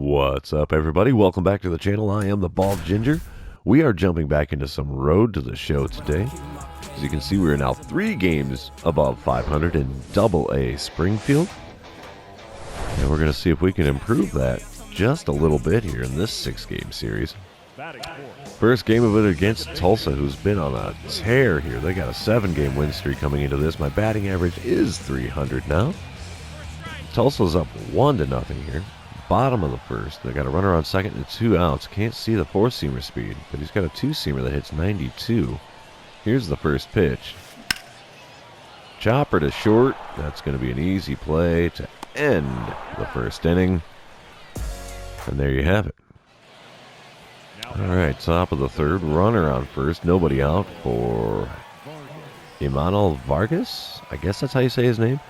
What's up, everybody? Welcome back to the channel. I am the Bald Ginger. We are jumping back into some road to the show today. As you can see, we are now 3 games above 500 in Double-A Springfield. And we're going to see if we can improve that just a little bit here in this 6-game series. First game of it against Tulsa, who's been on a tear here. They got a 7-game win streak coming into this. My batting average is 300 now. Tulsa's up 1-0 here. Bottom of the first. They got a runner on second and 2 outs. Can't see the 4-seamer speed, but he's got a 2-seamer that hits 92. Here's the first pitch. Chopper to short. That's going to be an easy play to end the first inning. And there you have it. All right, top of the third. Runner on first. Nobody out for Emmanuel Vargas. I guess that's how you say his name.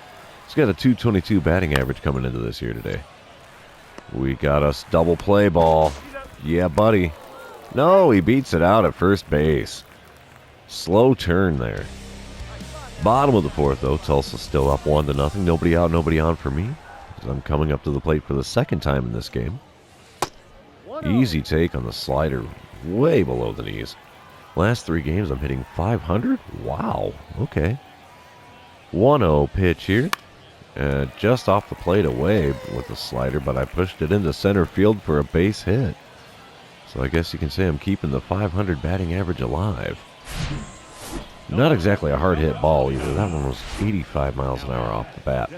He's got a 222 batting average coming into this here today. We got us double play ball. Yeah, buddy. No, he beats it out at first base. Slow turn there. Bottom of the fourth, though. Tulsa's still up 1-0. Nobody out, nobody on for me. I'm coming up to the plate for the second time in this game. Easy take on the slider. Way below the knees. Last 3 games, I'm hitting 500? Wow. Okay. 1-0 pitch here. Just off the plate away with the slider, but I pushed it into center field for a base hit. So I guess you can say I'm keeping the 500 batting average alive. Not exactly a hard hit ball either. That one was 85 miles an hour off the bat.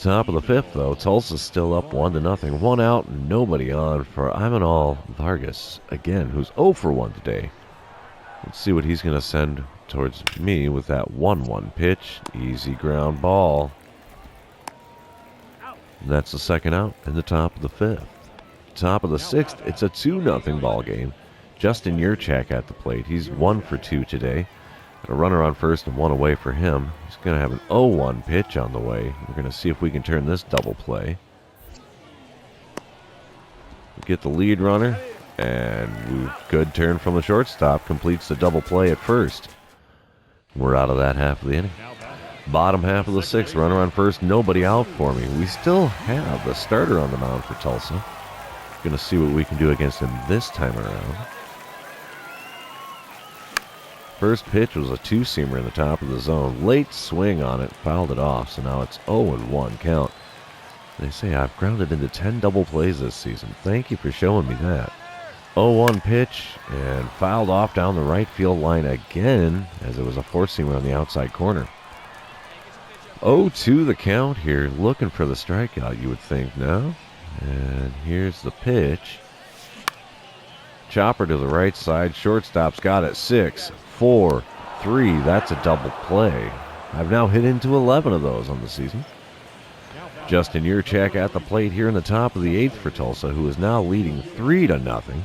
Top of the fifth, though. Tulsa's still up 1-0. 1 out, nobody on for Emmanuel Vargas, again, who's 0 for 1 today. Let's see what he's going to send towards me with that 1-1 pitch. Easy ground ball. And that's the second out in the top of the fifth. Top of the sixth, it's a 2-0 ball game. Justin Yurchak at the plate. He's 1 for 2 today. Got a runner on first and 1 away for him. He's going to have an 0-1 pitch on the way. We're going to see if we can turn this double play. Get the lead runner. And good turn from the shortstop. Completes the double play at first. We're out of that half of the inning. Bottom half of the sixth, runner on first, nobody out for me. We still have the starter on the mound for Tulsa. Going to see what we can do against him this time around. First pitch was a 2-seamer in the top of the zone. Late swing on it, fouled it off, so now it's 0-1 count. They say I've grounded into 10 double plays this season. Thank you for showing me that. 0-1 pitch, and fouled off down the right field line again, as it was a 4-seamer on the outside corner. 0-2 the count here, looking for the strikeout, you would think, no? And here's the pitch. Chopper to the right side, shortstop's got it. 6, 4, 3, that's a double play. I've now hit into 11 of those on the season. Justin Yurchak at the plate here in the top of the 8th for Tulsa, who is now leading 3-0.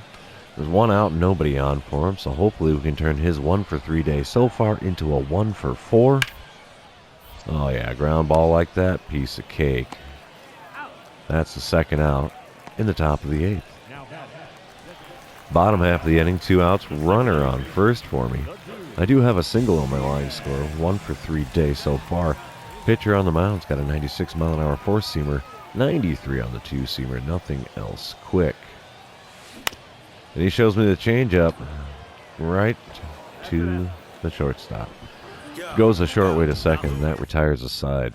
There's 1 out and nobody on for him, so hopefully we can turn his 1 for 3 day so far into a 1 for 4. Oh yeah, ground ball like that, piece of cake. That's the second out in the top of the 8th. Bottom half of the inning, 2 outs, runner on first for me. I do have a single on my line score, 1 for 3 day so far. Pitcher on the mound's got a 96 mile an hour 4-seamer, 93 on the 2-seamer, nothing else quick. And he shows me the changeup right to the shortstop. Goes a short way to second, and that retires a side.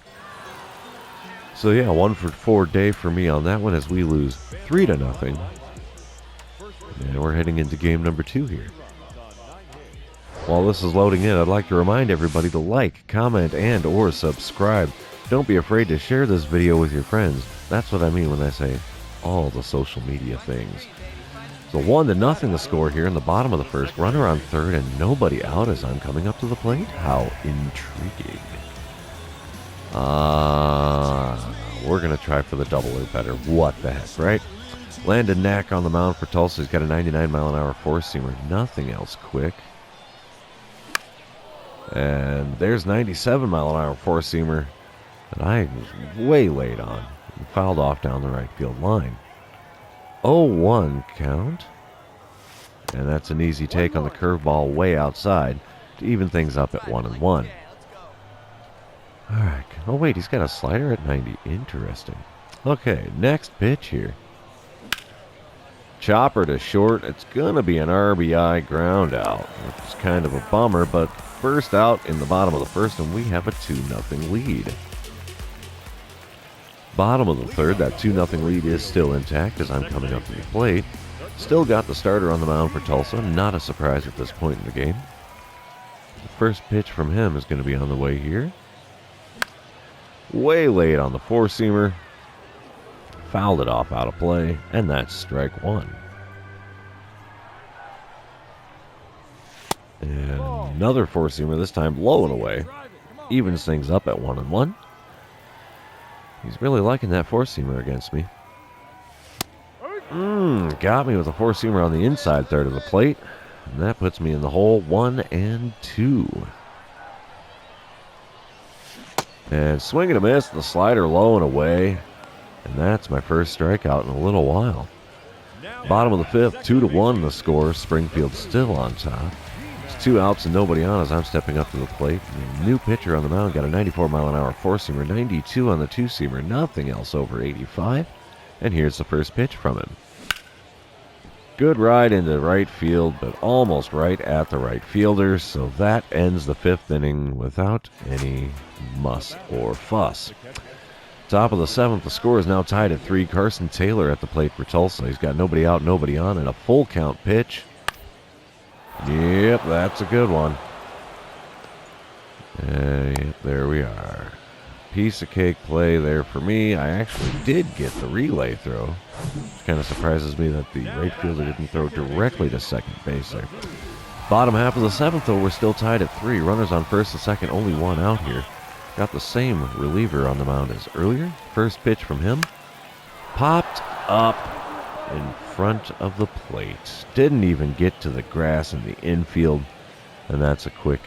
So yeah, 1 for 4 day for me on that one as we lose 3-0. And we're heading into game number 2 here. While this is loading in, I'd like to remind everybody to like, comment, and or subscribe. Don't be afraid to share this video with your friends. That's what I mean when I say all the social media things. So 1-0 the score here in the bottom of the first. Runner on third and nobody out as I'm coming up to the plate. How intriguing. We're going to try for the double or better. What the heck, right? Landon Knack on the mound for Tulsa. He's got a 99 mile an hour 4-seamer. Nothing else quick. And there's 97 mile an hour 4-seamer that I was way late on. And fouled off down the right field line. 0-1 count. And that's an easy take on the curveball way outside to even things up at 1-1. All right. Oh, wait, he's got a slider at 90. Interesting. Okay, next pitch here. Chopper to short. It's going to be an RBI ground out, which is kind of a bummer, but first out in the bottom of the first, and we have a 2-0 lead. Bottom of the third, that 2-0 lead is still intact as I'm coming up to the plate. Still got the starter on the mound for Tulsa. Not a surprise at this point in the game. The first pitch from him is going to be on the way here. Way late on the four-seamer. Fouled it off out of play, and that's strike one. And another four-seamer, this time low and away. Evens things up at 1-1. He's really liking that four-seamer against me. Got me with a four-seamer on the inside third of the plate. And that puts me in the hole 1-2. And swing and a miss, the slider low and away. And that's my first strikeout in a little while. Bottom of the fifth, 2-1 the score. Springfield still on top. It's 2 outs and nobody on as I'm stepping up to the plate. The new pitcher on the mound got a 94-mile-an-hour four-seamer, 92 on the two-seamer, nothing else over 85. And here's the first pitch from him. Good ride into right field, but almost right at the right fielder, so that ends the fifth inning without any muss or fuss. Top of the seventh, the score is now tied at 3. Carson Taylor at the plate for Tulsa. He's got nobody out, nobody on, and a full count pitch. Yep, that's a good one. Yep, there we are. Piece of cake play there for me. I actually did get the relay throw, which kind of surprises me that the right fielder didn't throw directly to second base there. Bottom half of the seventh, though, we're still tied at 3. Runners on first and second, only 1 out here. Got the same reliever on the mound as earlier. First pitch from him. Popped up in front of the plate. Didn't even get to the grass in the infield, and that's a quick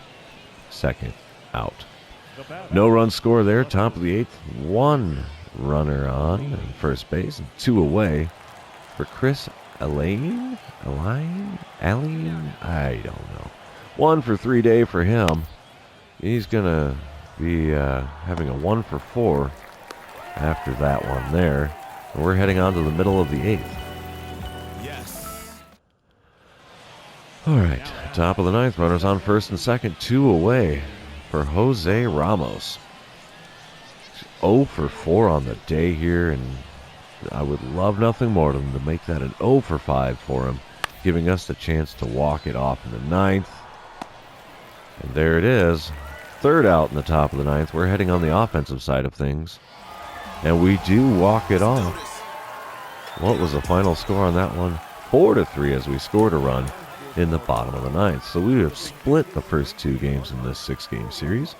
second out. No run score there. Top of the eighth. 1 runner on at first base and 2 away for Chris Aline? I don't know. 1 for 3 day for him. He's going to be having a 1 for 4 after that one there. And we're heading on to the middle of the 8th. Yes. All right. Top of the 9th. Runners on first and second. 2 away for Jose Ramos. 0 for 4 on the day here, and I would love nothing more than to make that an 0 for 5 for him, giving us the chance to walk it off in the 9th. And there it is. 3rd out in the top of the 9th. We're heading on the offensive side of things, and we do walk it off. What was the final score on that one? 4-3 as we scored a run in the bottom of the 9th. So we have split the first 2 games in this 6-game series.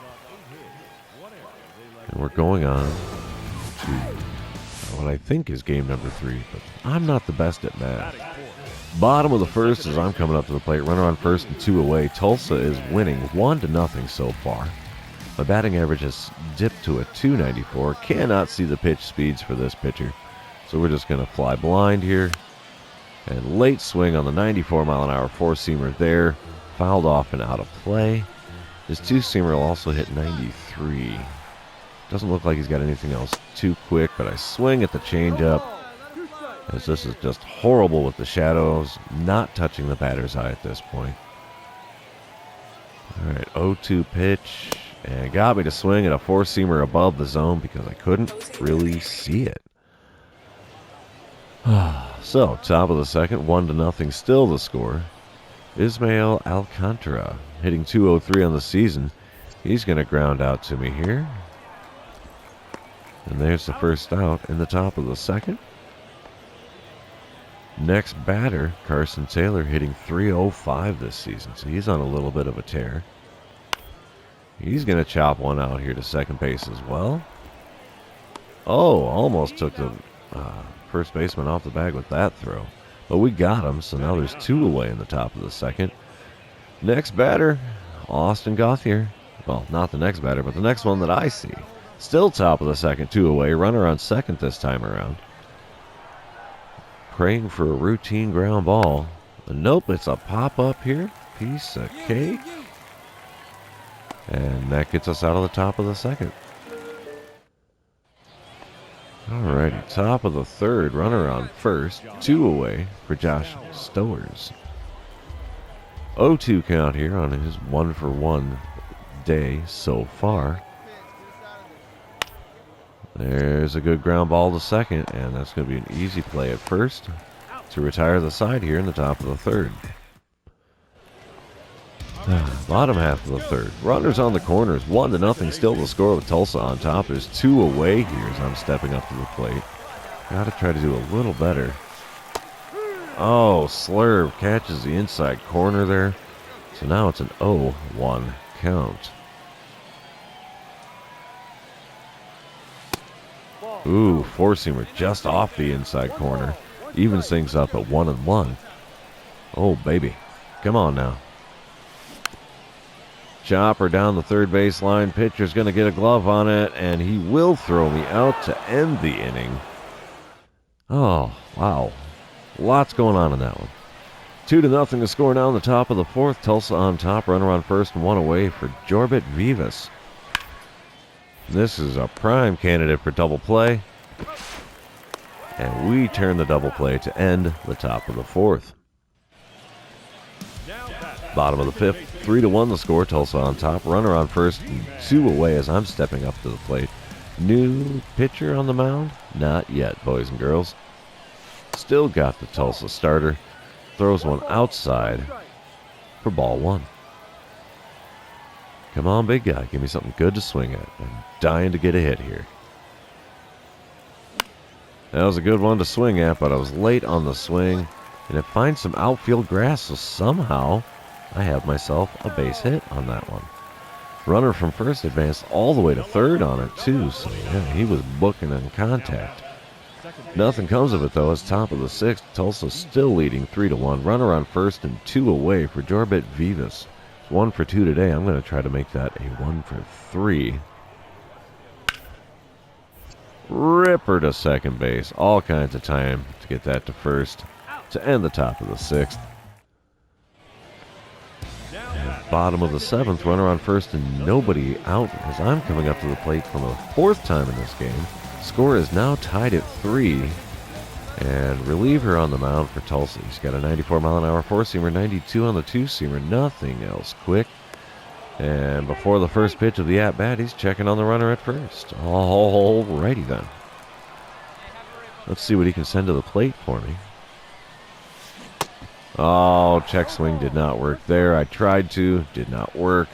And we're going on to what I think is game number 3, but I'm not the best at math. Bottom of the first as I'm coming up to the plate. Runner on first and 2 away. Tulsa is winning 1-0 so far. My batting average has dipped to a .294. Cannot see the pitch speeds for this pitcher. So we're just going to fly blind here. And late swing on the 94-mile-an-hour four-seamer there. Fouled off and out of play. His two-seamer will also hit 93. Doesn't look like he's got anything else too quick, but I swing at the changeup, as this is just horrible with the shadows, not touching the batter's eye at this point. All right, 0-2 pitch, and got me to swing at a four-seamer above the zone because I couldn't really see it. So, top of the second, 1-0 still the score. Ismael Alcantara hitting .203 on the season. He's going to ground out to me here. And there's the first out in the top of the second. Next batter, Carson Taylor, hitting .305 this season, so he's on a little bit of a tear. He's going to chop one out here to second base as well. Oh, almost took the first baseman off the bag with that throw. But we got him, so now there's 2 away in the top of the second. Next batter, Austin Gauthier. Well, not the next batter, but the next one that I see. Still top of the second, 2 away. Runner on second this time around. Praying for a routine ground ball. But nope, it's a pop-up here. Piece of cake. And that gets us out of the top of the second. Alrighty, top of the third, runner on first, 2 away for Josh Stowers. 0-2 count here on his 1-for-1 day so far. There's a good ground ball to second, and that's going to be an easy play at first to retire the side here in the top of the third. Bottom half of the third. Runners on the corners, 1-0 still the score with Tulsa on top. There's 2 away here as I'm stepping up to the plate. Got to try to do a little better. Oh, Slurve catches the inside corner there. So now it's an 0-1 count. Ooh, four-seamer just off the inside corner. Evens things up at 1-1. Oh, baby. Come on now. Chopper down the third baseline. Pitcher's going to get a glove on it, and he will throw me out to end the inning. Oh, wow. Lots going on in that one. 2-0 to score now in the top of the fourth. Tulsa on top. Runner on first and 1 away for Jorbit Vivas. This is a prime candidate for double play. And we turn the double play to end the top of the fourth. Bottom of the fifth, 3-1 the score. Tulsa on top. Runner on first and 2 away as I'm stepping up to the plate. New pitcher on the mound? Not yet, boys and girls. Still got the Tulsa starter. Throws one outside for ball 1. Come on, big guy. Give me something good to swing at. I'm dying to get a hit here. That was a good one to swing at, but I was late on the swing. And it finds some outfield grass, so somehow I have myself a base hit on that one. Runner from first advanced all the way to third on it, too. So, yeah, he was booking in contact. Nothing comes of it, though, as top of the sixth. Tulsa still leading 3-1. Runner on first and 2 away for Jorbit Vivas. 1 for 2 today. I'm going to try to make that a 1 for 3. Ripper to second base. All kinds of time to get that to first to end the top of the sixth. And bottom of the seventh, runner on first and nobody out as I'm coming up to the plate for the 4th time in this game. Score is now tied at 3. And reliever on the mound for Tulsa. He's got a 94-mile-an-hour four-seamer, 92 on the two-seamer, nothing else quick. And before the first pitch of the at-bat, he's checking on the runner at first. All righty then. Let's see what he can send to the plate for me. Oh, check swing did not work there. I tried to, did not work.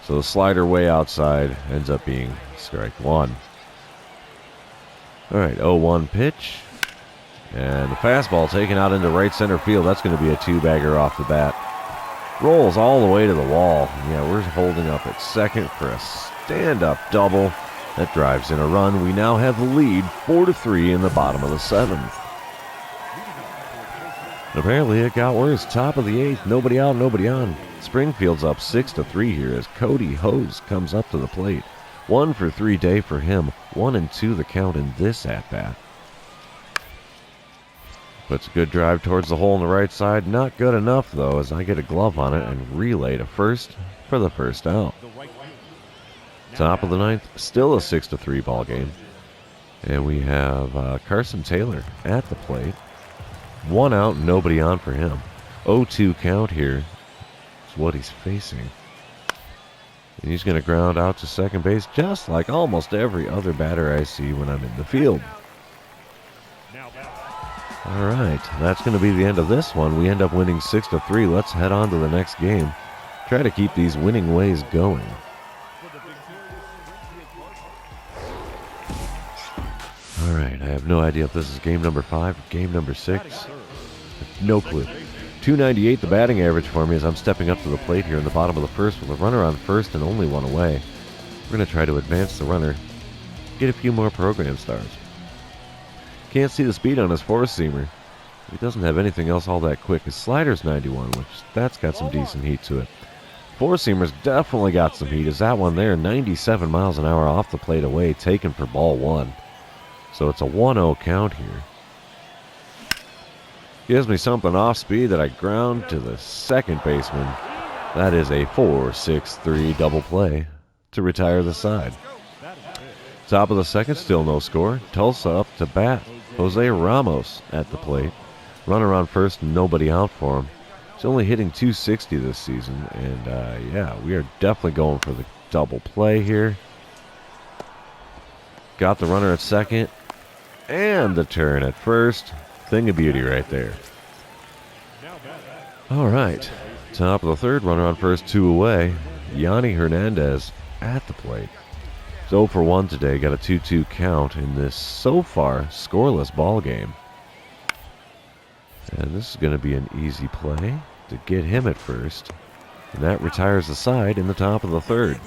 So the slider way outside ends up being strike 1. All right, 0-1 pitch. And the fastball taken out into right center field. That's going to be a 2-bagger off the bat. Rolls all the way to the wall. Yeah, we're holding up at second for a stand-up double. That drives in a run. We now have the lead 4-3 in the bottom of the 7th. Apparently it got worse. Top of the 8th. Nobody out, nobody on. Springfield's up 6-3 here as Cody Hose comes up to the plate. 1 for 3 day for him. 1-2 the count in this at-bat. Puts a good drive towards the hole on the right side. Not good enough, though, as I get a glove on it and relay to first for the first out. Top of the 9th, still a 6-3 ball game. And we have Carson Taylor at the plate. 1 out, nobody on for him. 0-2 count here is what he's facing. And he's going to ground out to second base just like almost every other batter I see when I'm in the field. All right, that's going to be the end of this one. We end up winning 6-3. Let's head on to the next game. Try to keep these winning ways going. All right, I have no idea if this is game number 5 or game number 6. No clue. 298 the batting average for me as I'm stepping up to the plate here in the bottom of the first with a runner on first and only 1 away. We're going to try to advance the runner, get a few more program stars. Can't see the speed on his four-seamer. He doesn't have anything else all that quick. His slider's 91, which that's got some decent heat to it. Four-seamer's definitely got some heat. Is that one there? 97 miles an hour off the plate away, taken for ball 1. So it's a 1-0 count here. Gives me something off speed that I ground to the second baseman. That is a 4-6-3 double play to retire the side. Top of the second, still no score. Tulsa up to bat. Jose Ramos at the plate. Runner on first, nobody out for him. He's only hitting .260 this season, and yeah, we are definitely going for the double play here. Got the runner at second, and the turn at first. Thing of beauty right there. All right, top of the third, runner on first, 2 away. Yanni Hernandez at the plate. He's 0 for 1 today, got a 2-2 count in this so far scoreless ball game. And this is going to be an easy play to get him at first. And that retires the side in the top of the third.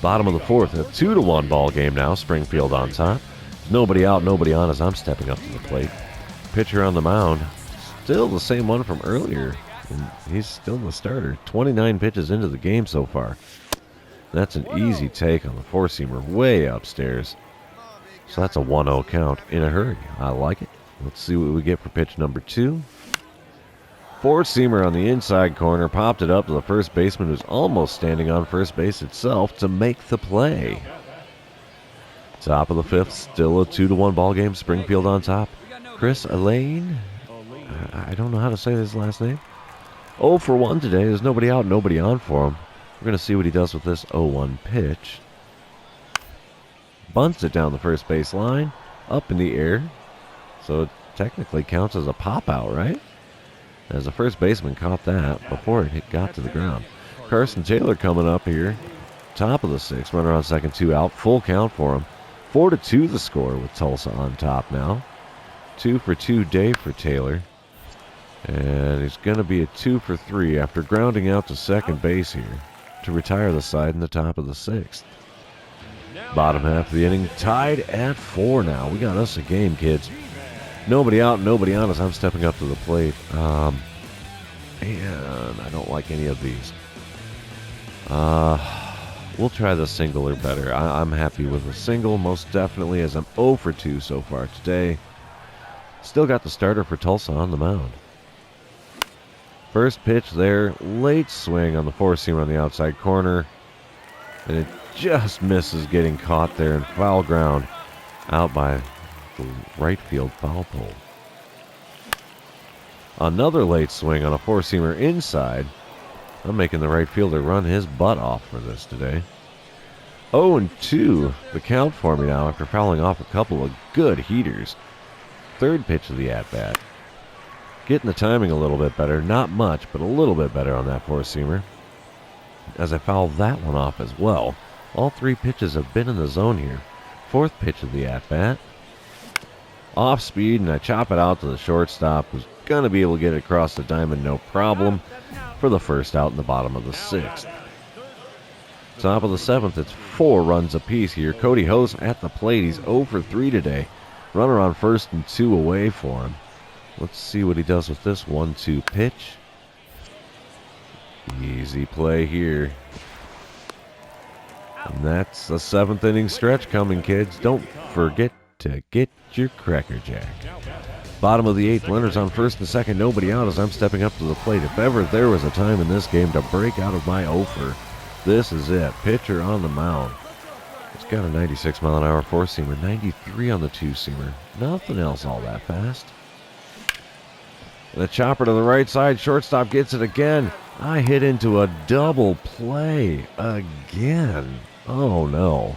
Bottom of the fourth, a 2-1 ball game now. Springfield on top. Nobody out, nobody on as I'm stepping up to the plate. Pitcher on the mound. Still the same one from earlier. And he's still the starter. 29 pitches into the game so far. That's an easy take on the four-seamer way upstairs. So that's a 1-0 count in a hurry. I like it. Let's see what we get for pitch number 2. Four-seamer on the inside corner. Popped it up to the first baseman, who's almost standing on first base itself to make the play. Top of the fifth. Still a 2-1 ball game. Springfield on top. Chris Elaine. I don't know how to say his last name. 0 for 1 today. There's nobody out, nobody on for him. We're going to see what he does with this 0-1 pitch. Bunts it down the first base line, up in the air. So it technically counts as a pop out, right? As the first baseman caught that before it got to the ground. Carson Taylor coming up here. Top of the sixth, runner on second, 2 out. Full count for him. 4-2 the score with Tulsa on top now. 2 for 2 day for Taylor. And he's going to be a 2 for 3 after grounding out to second base here to retire the side in the top of the sixth. Bottom half of the inning, tied at 4 now. We got us a game, kids. Nobody out, nobody on as I'm stepping up to the plate. And I don't like any of these. We'll try the single or better. I'm happy with a single, most definitely, as I'm 0 for 2 so far today. Still got the starter for Tulsa on the mound. First pitch there, late swing on the four-seamer on the outside corner. And it just misses getting caught there in foul ground out by the right field foul pole. Another late swing on a four-seamer inside. I'm making the right fielder run his butt off for this today. 0-2 the count for me now after fouling off a couple of good heaters. Third pitch of the at-bat. Getting the timing a little bit better. Not much, but a little bit better on that four-seamer. As I fouled that one off as well. All 3 pitches have been in the zone here. Fourth pitch of the at-bat. Off speed, and I chop it out to the shortstop, who's going to be able to get it across the diamond no problem for the first out in the bottom of the sixth. Top of the seventh, it's 4 runs apiece here. Cody Hose at the plate. He's 0 for 3 today. Runner on first and 2 away for him. Let's see what he does with this 1-2 pitch. Easy play here. And that's the 7th inning stretch coming, kids. Don't forget to get your Cracker Jack. Bottom of the 8th, runners on first and second, nobody out as I'm stepping up to the plate. If ever there was a time in this game to break out of my offer, this is it. Pitcher on the mound. It's got a 96-mile-an-hour four-seamer, 93 on the two-seamer. Nothing else all that fast. And a chopper to the right side. Shortstop gets it again. I hit into a double play again. Oh, no.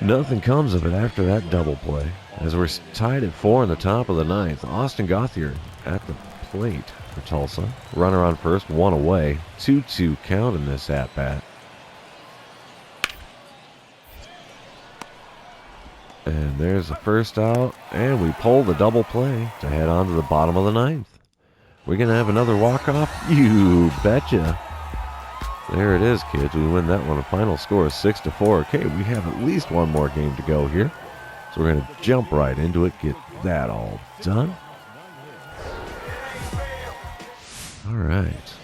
Nothing comes of it after that double play. As we're tied at 4 in the top of the 9th. Austin Gauthier at the plate for Tulsa. Runner on first, 1 away. 2-2 count in this at-bat. And there's the first out, and we pull the double play to head on to the bottom of the 9th. We're going to have another walk-off? You betcha. There it is, kids. We win that one. A final score is 6-4. Okay, we have at least one more game to go here. So we're going to jump right into it, get that all done. All right.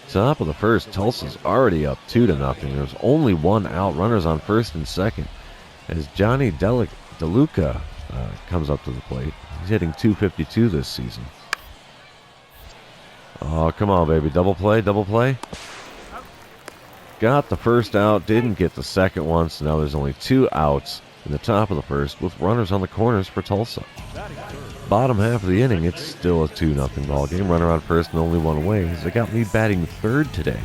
Top of the first, Tulsa's already up 2-0. There's only 1 out. Runners on first and second. As Johnny DeLuca comes up to the plate. He's hitting .252 this season. Oh, come on, baby. Double play, double play. got the first out, didn't get the second one, so now there's only 2 outs in the top of the first with runners on the corners for Tulsa. Bottom half of the inning, it's still a 2-0 ball game. Runner on first and only 1 away. They got me batting third today.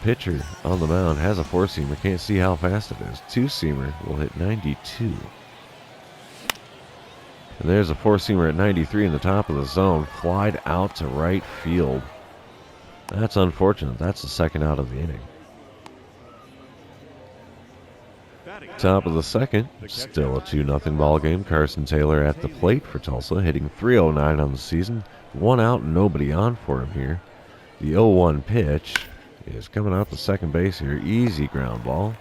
Pitcher on the mound has a 4-seamer. Can't see how fast it is. 2-seamer will hit 92. And there's a 4-seamer at 93 in the top of the zone. Flied out to right field. That's unfortunate. That's the second out of the inning. Top of the second, still a 2-0 ball game. Carson Taylor at the plate for Tulsa, hitting .309 on the season. 1 out, nobody on for him here. The 0-1 pitch is coming out the second base here. Easy ground ball.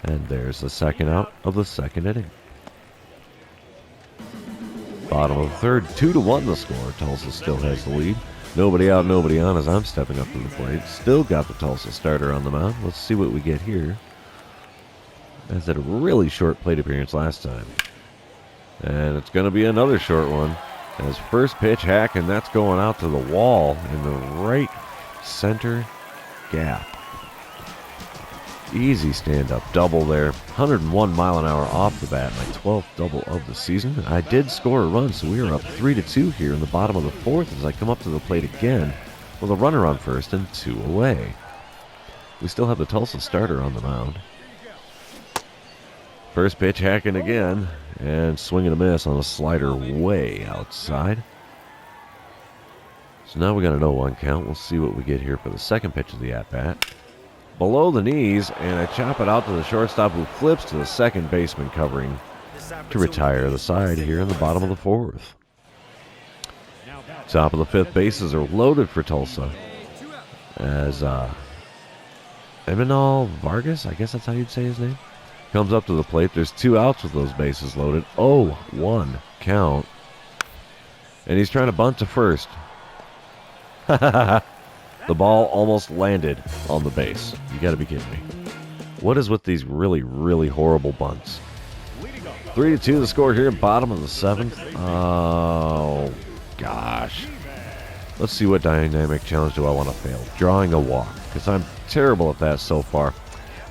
And there's the second out of the second inning. Bottom of the third, 2-1 the score. Tulsa still has the lead. Nobody out, nobody on as I'm stepping up to the plate. Still got the Tulsa starter on the mound. Let's see what we get here. As had a really short plate appearance last time. And it's going to be another short one. As first pitch hack, and that's going out to the wall in the right center gap. Easy stand-up double there. 101 mile an hour off the bat, my 12th double of the season. I did score a run, so we are up 3-2 here in the bottom of the fourth as I come up to the plate again with a runner on first and 2 away. We still have the Tulsa starter on the mound. First pitch hacking again, and swing and a miss on a slider way outside. So now we got an 0-1 count. We'll see what we get here for the second pitch of the at-bat. Below the knees, and I chop it out to the shortstop who flips to the second baseman covering to retire the side here in the bottom of the fourth. Top of the fifth, bases are loaded for Tulsa. As Eminal Vargas, I guess that's how you'd say his name, comes up to the plate. There's 2 outs with those bases loaded. 0-1 count. And he's trying to bunt to first. The ball almost landed on the base. You got to be kidding me. What is with these really, really horrible bunts? 3-2 the score here, bottom of the seventh. Oh, gosh. Let's see what dynamic challenge do I want to fail. Drawing a walk, because I'm terrible at that so far.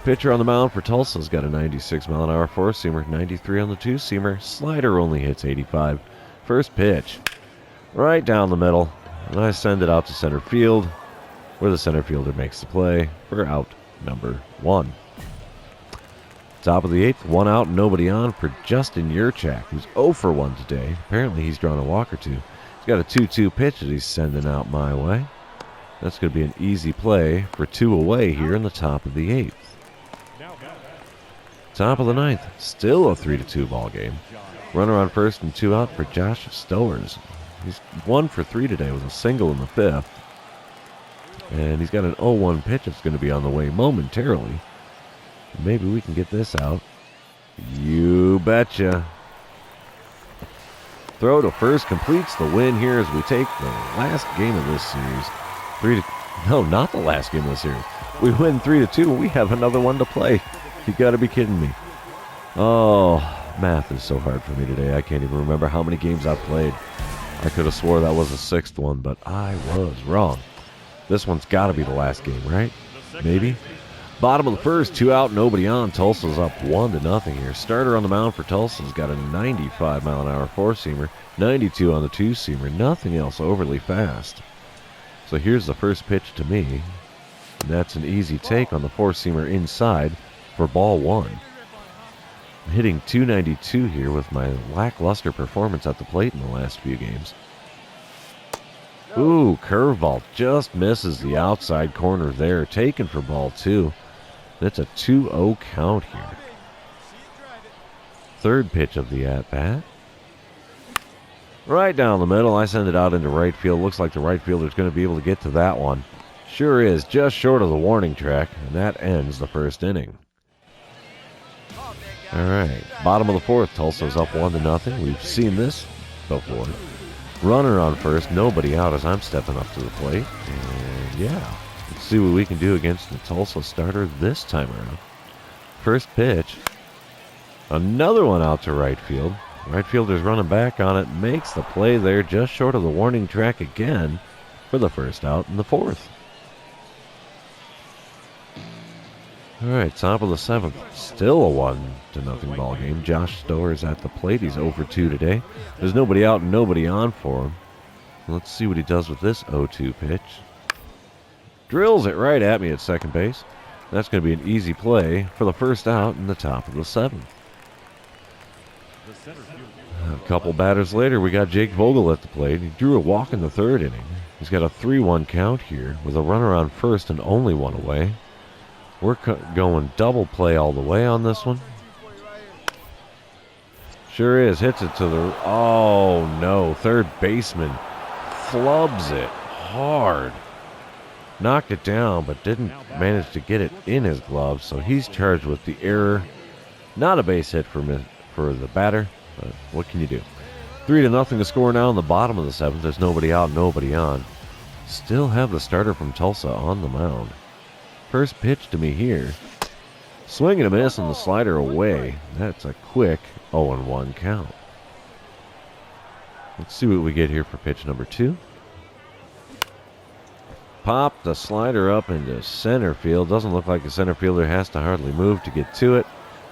Pitcher on the mound for Tulsa's got a 96 mile an hour 4-seamer, 93 on the 2-seamer. Slider only hits 85. First pitch, right down the middle. And I send it out to center field, where the center fielder makes the play for out number 1. Top of the 8th, 1 out, nobody on for Justin Yurchak, who's 0 for 1 today. Apparently he's drawn a walk or 2. He's got a 2-2 pitch that he's sending out my way. That's going to be an easy play for 2 away here in the top of the 8th. Top of the 9th, still a 3-2 ball game. Runner on first and 2 out for Josh Stowers. He's 1 for 3 today with a single in the 5th. And he's got an 0-1 pitch that's going to be on the way momentarily. Maybe we can get this out. You betcha. Throw to first completes the win here as we take the last game of this series. No, not the last game of the series. We win 3-2. We have another one to play. You got to be kidding me. Oh, math is so hard for me today. I can't even remember how many games I've played. I could have swore that was the 6th one, but I was wrong. This one's got to be the last game, right? Maybe. Bottom of the first, 2 out, nobody on. Tulsa's up 1-0 here. Starter on the mound for Tulsa's got a 95 mile an hour 4-seamer, 92 on the 2-seamer. Nothing else overly fast. So here's the first pitch to me. And that's an easy take on the 4-seamer inside for ball 1. I'm hitting .292 here with my lackluster performance at the plate in the last few games. Ooh, curveball just misses the outside corner there. Taken for ball 2. That's a 2-0 count here. Third pitch of the at-bat. Right down the middle. I send it out into right field. Looks like the right fielder's going to be able to get to that one. Sure is, just short of the warning track. And that ends the first inning. All right, bottom of the fourth. Tulsa's up 1-0. We've seen this before. Runner on first, nobody out as I'm stepping up to the plate. And yeah, let's see what we can do against the Tulsa starter this time around. First pitch, another one out to right field. Right fielder's running back on it, makes the play there just short of the warning track again for the first out in the fourth. All right, top of the 7th. Still a 1-0 ball game. Josh Stower is at the plate. He's 0 for 2 today. There's nobody out and nobody on for him. Let's see what he does with this 0-2 pitch. Drills it right at me at second base. That's going to be an easy play for the first out in the top of the 7th. A couple batters later, we got Jake Vogel at the plate. He drew a walk in the 3rd inning. He's got a 3-1 count here with a runner on first and only one away. We're going double play all the way on this one. Sure is. Hits it to the... Oh, no. Third baseman flubs it hard. Knocked it down, but didn't manage to get it in his glove, so he's charged with the error. Not a base hit for the batter, but what can you do? 3-0 to score now in the bottom of the 7th. There's nobody out, nobody on. Still have the starter from Tulsa on the mound. First pitch to me here. Swing and a miss on the slider away. That's a quick 0-1 count. Let's see what we get here for pitch number 2. Pop the slider up into center field. Doesn't look like the center fielder has to hardly move to get to it.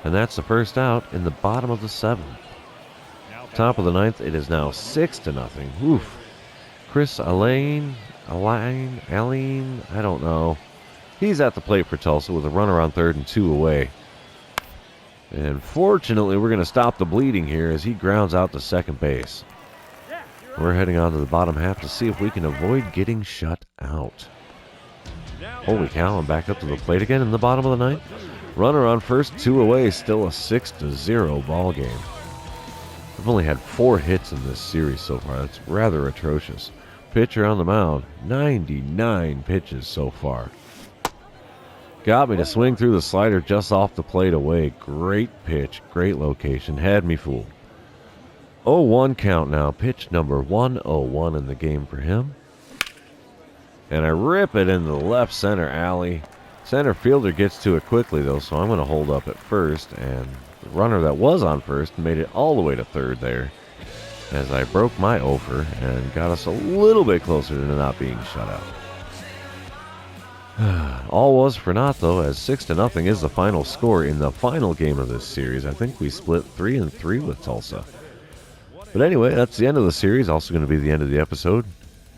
And that's the first out in the bottom of the 7th. Top of the 9th, it is now 6-0. Oof. Chris Alain, I don't know. He's at the plate for Tulsa with a runner on 3rd and 2 away. And fortunately, we're going to stop the bleeding here as he grounds out to second base. We're heading on to the bottom half to see if we can avoid getting shut out. Holy cow, I'm back up to the plate again in the bottom of the 9th. Runner on first, 2 away, still a 6-0 ball game. I've only had 4 hits in this series so far. That's rather atrocious. Pitcher on the mound, 99 pitches so far. Got me to swing through the slider just off the plate away. Great pitch, great location, had me fooled. 0-1 count now, pitch number 101 in the game for him. And I rip it into the left center alley. Center fielder gets to it quickly though, so I'm going to hold up at first, and the runner that was on first made it all the way to 3rd there as I broke my over and got us a little bit closer to not being shut out. All was for naught though, as 6-0 is the final score in the final game of this series. I think we split 3-3 with Tulsa. But anyway, that's the end of the series, also going to be the end of the episode.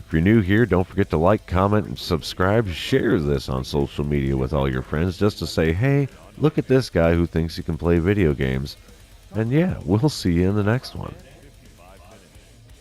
If you're new here, don't forget to like, comment, and subscribe. Share this on social media with all your friends just to say, hey, look at this guy who thinks he can play video games. And yeah, we'll see you in the next one.